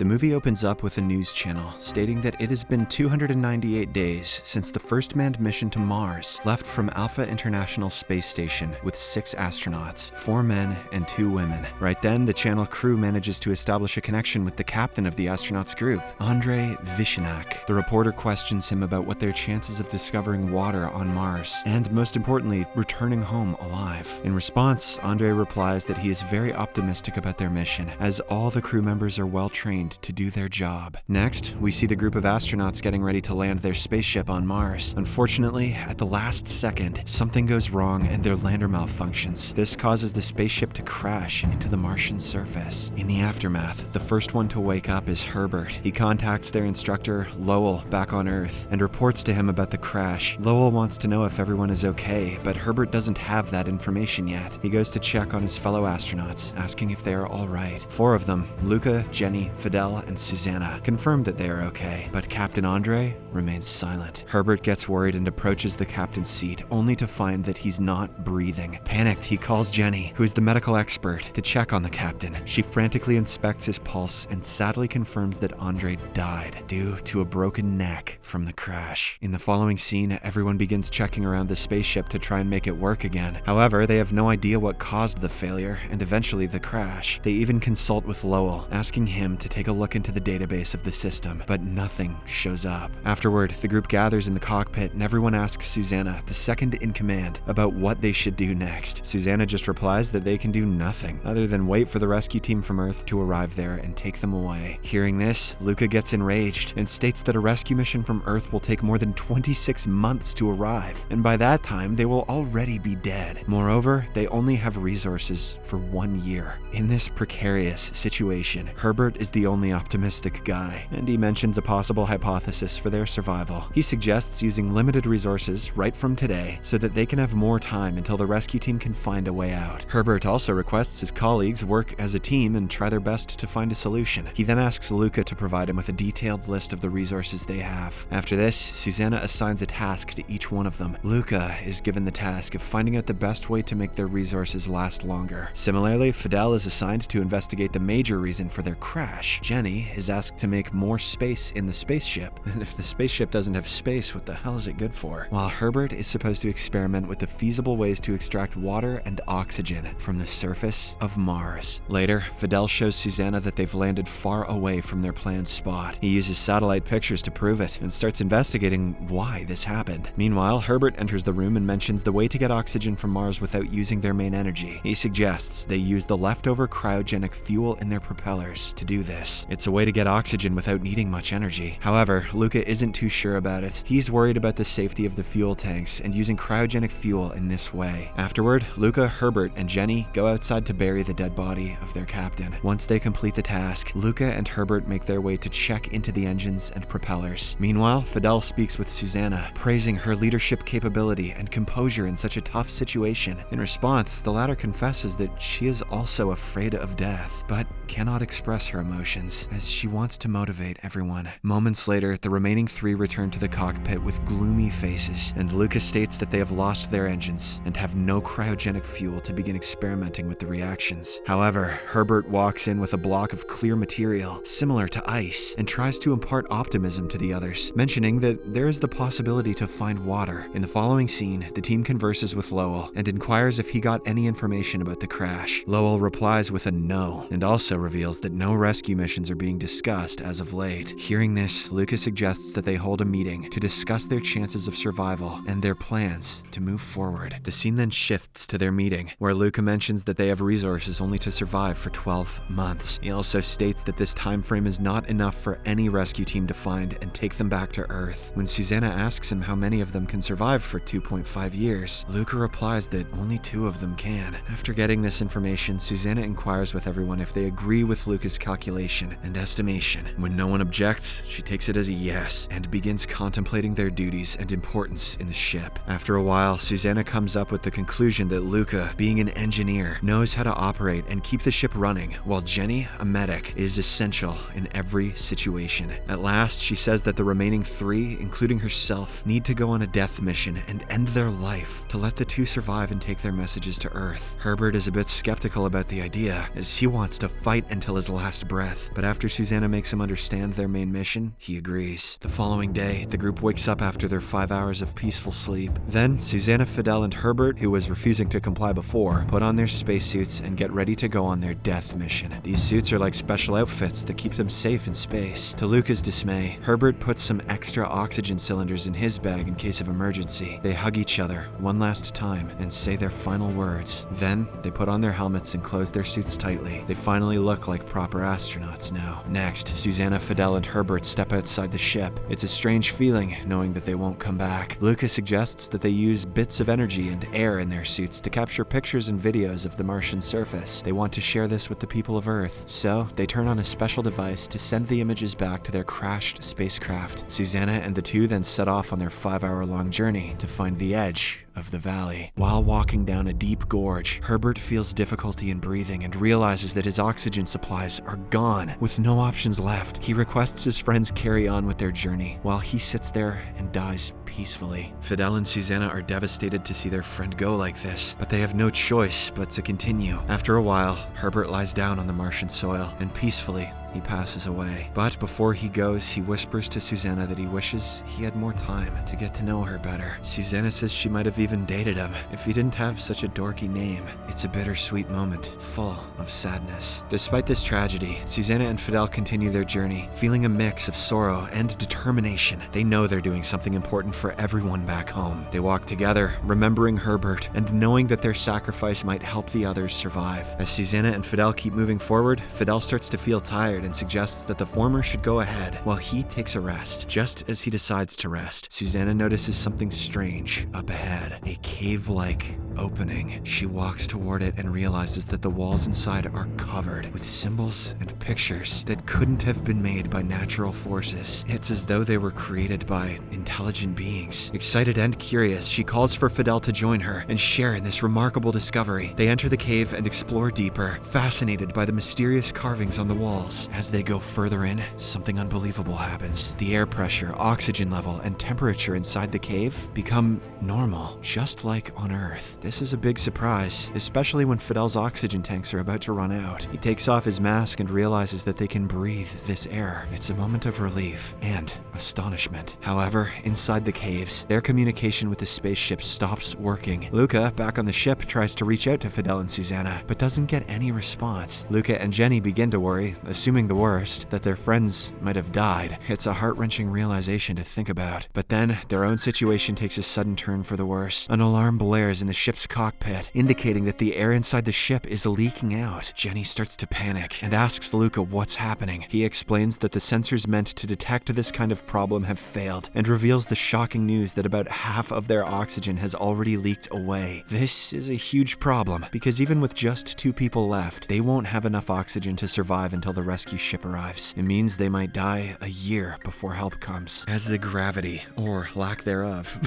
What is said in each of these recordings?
The movie opens up with a news channel stating that it has been 298 days since the first manned mission to Mars left from Alpha International Space Station with 6 astronauts, 4 men and 2 women. Right then, the channel crew manages to establish a connection with the captain of the astronauts group, Andrei Vishanak. The reporter questions him about what their chances of discovering water on Mars, and most importantly, returning home alive. In response, Andrei replies that he is very optimistic about their mission, as all the crew members are well trained to do their job. Next, we see the group of astronauts getting ready to land their spaceship on Mars. Unfortunately, at the last second, something goes wrong and their lander malfunctions. This causes the spaceship to crash into the Martian surface. In the aftermath, the first one to wake up is Herbert. He contacts their instructor, Lowell, back on Earth, and reports to him about the crash. Lowell wants to know if everyone is okay, but Herbert doesn't have that information yet. He goes to check on his fellow astronauts, asking if they are all right. 4 of them, Luca, Jenny, Fidel, and Susanna, confirm that they are okay, but Captain Andrei remains silent. Herbert gets worried and approaches the captain's seat, only to find that he's not breathing. Panicked, he calls Jenny, who is the medical expert, to check on the captain. She frantically inspects his pulse and sadly confirms that Andrei died due to a broken neck from the crash. In the following scene, everyone begins checking around the spaceship to try and make it work again. However, they have no idea what caused the failure and eventually the crash. They even consult with Lowell, asking him to take a look into the database of the system, but nothing shows up. Afterward, the group gathers in the cockpit and everyone asks Susanna, the second in command, about what they should do next. Susanna just replies that they can do nothing other than wait for the rescue team from Earth to arrive there and take them away. Hearing this, Luca gets enraged and states that a rescue mission from Earth will take more than 26 months to arrive, and by that time, they will already be dead. Moreover, they only have resources for 1 year. In this precarious situation, Herbert is the only optimistic guy, and he mentions a possible hypothesis for their survival. He suggests using limited resources right from today so that they can have more time until the rescue team can find a way out. Herbert also requests his colleagues work as a team and try their best to find a solution. He then asks Luca to provide him with a detailed list of the resources they have. After this, Susanna assigns a task to each one of them. Luca is given the task of finding out the best way to make their resources last longer. Similarly, Fidel is assigned to investigate the major reason for their crash. Jenny is asked to make more space in the spaceship, and if the spaceship doesn't have space, what the hell is it good for? While Herbert is supposed to experiment with the feasible ways to extract water and oxygen from the surface of Mars. Later, Fidel shows Susanna that they've landed far away from their planned spot. He uses satellite pictures to prove it, and starts investigating why this happened. Meanwhile, Herbert enters the room and mentions the way to get oxygen from Mars without using their main energy. He suggests they use the leftover cryogenic fuel in their propellers to do this. It's a way to get oxygen without needing much energy. However, Luca isn't too sure about it. He's worried about the safety of the fuel tanks and using cryogenic fuel in this way. Afterward, Luca, Herbert, and Jenny go outside to bury the dead body of their captain. Once they complete the task, Luca and Herbert make their way to check into the engines and propellers. Meanwhile, Fidel speaks with Susanna, praising her leadership capability and composure in such a tough situation. In response, the latter confesses that she is also afraid of death, but cannot express her emotions, as she wants to motivate everyone. Moments later, the remaining 3 return to the cockpit with gloomy faces, and Luca states that they have lost their engines and have no cryogenic fuel to begin experimenting with the reactions. However, Herbert walks in with a block of clear material, similar to ice, and tries to impart optimism to the others, mentioning that there is the possibility to find water. In the following scene, the team converses with Lowell and inquires if he got any information about the crash. Lowell replies with a no, and also reveals that no rescue missions are being discussed as of late. Hearing this, Luca suggests that they hold a meeting to discuss their chances of survival and their plans to move forward. The scene then shifts to their meeting, where Luca mentions that they have resources only to survive for 12 months. He also states that this time frame is not enough for any rescue team to find and take them back to Earth. When Susanna asks him how many of them can survive for 2.5 years, Luca replies that only 2 of them can. After getting this information, Susanna inquires with everyone if they agree with Luca's calculation and estimation. When no one objects, she takes it as a yes. and begins contemplating their duties and importance in the ship. After a while, Susanna comes up with the conclusion that Luca, being an engineer, knows how to operate and keep the ship running, while Jenny, a medic, is essential in every situation. At last, she says that the remaining three, including herself, need to go on a death mission and end their life to let the two survive and take their messages to Earth. Herbert is a bit skeptical about the idea, as he wants to fight until his last breath, but after Susanna makes him understand their main mission, he agrees. The following day, the group wakes up after their 5 hours of peaceful sleep. Then, Susanna, Fidel, and Herbert, who was refusing to comply before, put on their spacesuits and get ready to go on their death mission. These suits are like special outfits that keep them safe in space. To Luca's dismay, Herbert puts some extra oxygen cylinders in his bag in case of emergency. They hug each other one last time and say their final words. Then, they put on their helmets and close their suits tightly. They finally look like proper astronauts now. Next, Susanna, Fidel, and Herbert step outside the ship. It's a strange feeling knowing that they won't come back. Luca suggests that they use bits of energy and air in their suits to capture pictures and videos of the Martian surface. They want to share this with the people of Earth, so they turn on a special device to send the images back to their crashed spacecraft. Susanna and the two then set off on their 5-hour-long journey to find the edge of the valley. While walking down a deep gorge, Herbert feels difficulty in breathing and realizes that his oxygen supplies are gone. With no options left, he requests his friends carry on with their journey, while he sits there and dies peacefully. Fidel and Susanna are devastated to see their friend go like this, but they have no choice but to continue. After a while, Herbert lies down on the Martian soil, and peacefully, he passes away. But before he goes, he whispers to Susanna that he wishes he had more time to get to know her better. Susanna says she might have even dated him if he didn't have such a dorky name. It's a bittersweet moment, full of sadness. Despite this tragedy, Susanna and Fidel continue their journey, feeling a mix of sorrow and determination. They know they're doing something important for everyone back home. They walk together, remembering Herbert and knowing that their sacrifice might help the others survive. As Susanna and Fidel keep moving forward, Fidel starts to feel tired and suggests that the former should go ahead while he takes a rest. Just as he decides to rest, Susanna notices something strange up ahead, a cave-like opening. She walks toward it and realizes that the walls inside are covered with symbols and pictures that couldn't have been made by natural forces. It's as though they were created by intelligent beings. Excited and curious, she calls for Fidel to join her and share in this remarkable discovery. They enter the cave and explore deeper, fascinated by the mysterious carvings on the walls. As they go further in, something unbelievable happens. The air pressure, oxygen level, and temperature inside the cave become normal, just like on Earth. This is a big surprise, especially when Fidel's oxygen tanks are about to run out. He takes off his mask and realizes that they can breathe this air. It's a moment of relief and astonishment. However, inside the caves, their communication with the spaceship stops working. Luca, back on the ship, tries to reach out to Fidel and Susanna, but doesn't get any response. Luca and Jenny begin to worry, assuming the worst, that their friends might have died. It's a heart-wrenching realization to think about. But then, their own situation takes a sudden turn for the worse. An alarm blares in the ship's cockpit, indicating that the air inside the ship is leaking out. Jenny starts to panic and asks Luca what's happening. He explains that the sensors meant to detect this kind of problem have failed, and reveals the shocking news that about half of their oxygen has already leaked away. This is a huge problem, because even with just 2 people left, they won't have enough oxygen to survive until the rescue ship arrives. It means they might die a year before help comes. As the gravity, or lack thereof,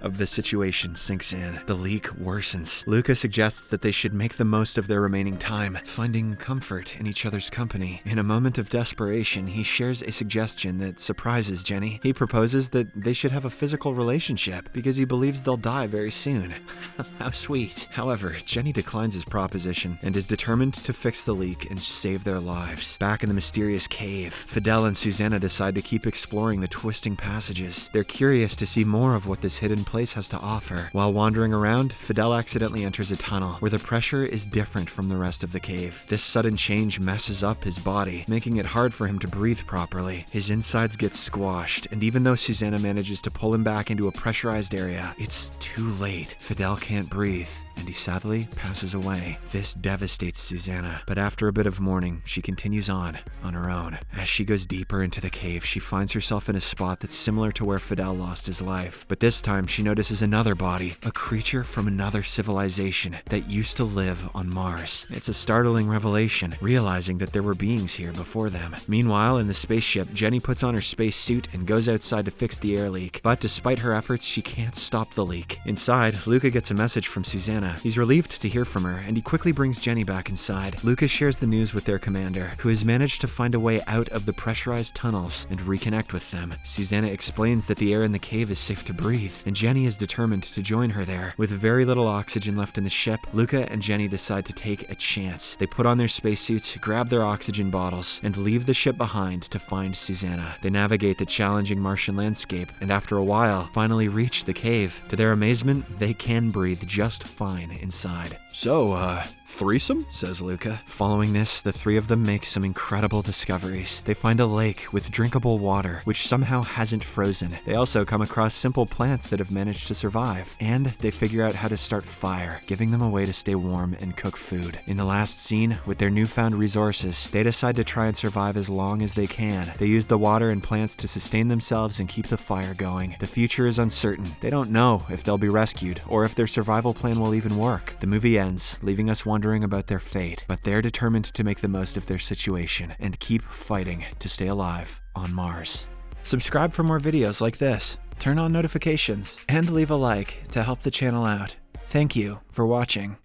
of the situation sinks in, the leak worsens. Luca suggests that they should make the most of their remaining time, finding comfort in each other's company. In a moment of desperation, he shares a suggestion that surprises Jenny. He proposes that they should have a physical relationship because he believes they'll die very soon. How sweet. However, Jenny declines his proposition and is determined to fix the leak and save their lives. Back in the mysterious cave, Fidel and Susanna decide to keep exploring the twisting passages. They're curious to see more of what this hidden place has to offer. While wandering around, Fidel accidentally enters a tunnel where the pressure is different from the rest of the cave. This sudden change messes up his body, making it hard for him to breathe properly. His insides get squashed, and even though Susanna manages to pull him back into a pressurized area, it's too late. Fidel can't breathe and he sadly passes away. This devastates Susanna, but after a bit of mourning, she continues on her own. As she goes deeper into the cave, she finds herself in a spot that's similar to where Fidel lost his life, but this time she notices another body, a creature from another civilization that used to live on Mars. It's a startling revelation, realizing that there were beings here before them. Meanwhile, in the spaceship, Jenny puts on her space suit and goes outside to fix the air leak, but despite her efforts, she can't stop the leak. Inside, Luca gets a message from Susanna. He's relieved to hear from her, and he quickly brings Jenny back inside. Luca shares the news with their commander, who has managed to find a way out of the pressurized tunnels and reconnect with them. Susanna explains that the air in the cave is safe to breathe, and Jenny is determined to join her there. With very little oxygen left in the ship, Luca and Jenny decide to take a chance. They put on their spacesuits, grab their oxygen bottles, and leave the ship behind to find Susanna. They navigate the challenging Martian landscape, and after a while, finally reach the cave. To their amazement, they can breathe just fine inside. So, threesome? Says Luca. Following this, the three of them make some incredible discoveries. They find a lake with drinkable water, which somehow hasn't frozen. They also come across simple plants that have managed to survive. And they figure out how to start fire, giving them a way to stay warm and cook food. In the last scene, with their newfound resources, they decide to try and survive as long as they can. They use the water and plants to sustain themselves and keep the fire going. The future is uncertain. They don't know if they'll be rescued, or if their survival plan will even work. The movie ends, leaving us wondering about their fate, but they're determined to make the most of their situation and keep fighting to stay alive on Mars. Subscribe for more videos like this, turn on notifications, and leave a like to help the channel out. Thank you for watching.